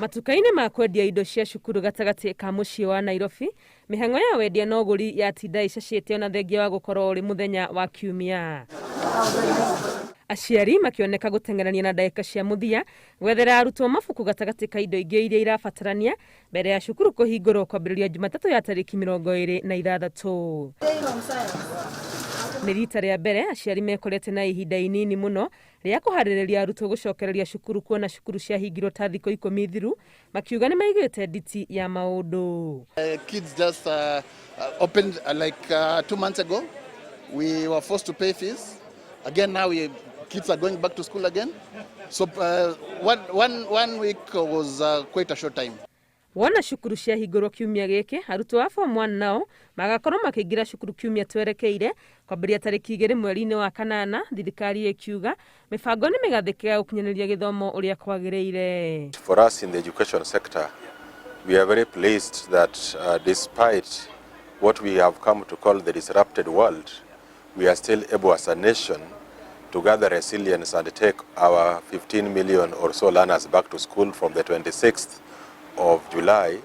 Matuka-inĩ ma kwendia indo cia cukuru gatagati ka mũciĩ wa Nairobi, mĩhang'o ya wendia na ũgũri yatinda icacĩte ona thengia wa gũkorwo ũrĩ mũthenya wa kiumia. Aciari makĩoneka gũteng'erania na ndagĩka cia mũthia gwethera arutwo mabuku gatagati ka indo ingĩ iria irabatarania mbere ya cukuru kũhingũrwo kwambĩrĩria Jumatatũ ya tarĩki 26. Nĩ rita rĩa mbere aciari mekorete na ihinda inini mũno rĩa kũharĩrĩria arutwo gũcokereria cukuru kuona cukuru ciahingirwo ta thikũ 10 thiru, makiuga nĩ maigĩte nditi ya maũndũ. Kids just opened like 2 months ago. We were forced to pay fees. Again now kids are going back to school again. So one week was quite a short time. Wona cukuru ciahingũrwo kiumia gĩkĩ, arutwo a form 1 nao magakorwo makĩingĩra cukuru kiumia twerekeire kwambĩrĩria tarĩki 2 mweri-inĩ wa kanana, thirikari ĩkiuga mĩbango nĩ mĩgathĩke ya gũkinyanĩria gĩthomo ũrĩa kwagĩrĩire. For us in the education sector, we are very pleased that despite what we have come to call the disrupted world, we are still able as a nation to gather resilience and take our 15 million or so learners back to school from the 26th of July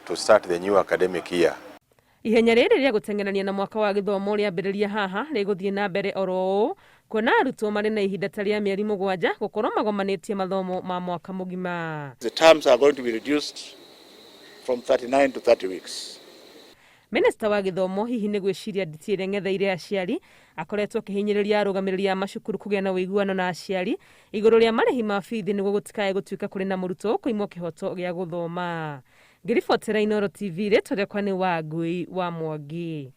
to start the new academic year. Ihenya rĩrĩ rĩa gũteng'erania na mwaka wa gĩthomo rĩambĩrĩria haha rĩgũthiĩ na mbere oro ũũ, kuona arutwo marĩ na ihinda ta rĩa mĩeri 7 gũkorwo magomanĩtie mathomo ma mwaka mũgima. The terms are going to be reduced from 39 to 30 weeks. Minista wa gĩthomo hihi nĩ gwĩciria nditi ĩrĩa ng'etheire aciari akoretwo akĩhinyĩrĩria arũgamĩrĩri a macukuru kũgĩa na ũiguano na aciari igũrũ rĩa marĩhi ma bithi nĩguo gũtikae gũtuĩka kũrĩ na mũrutwo kũimwo kĩhoto gĩa gũthoma. Ngĩribotera Inooro TV rĩtwa rĩakwa nĩ Wangui wa Mwangi.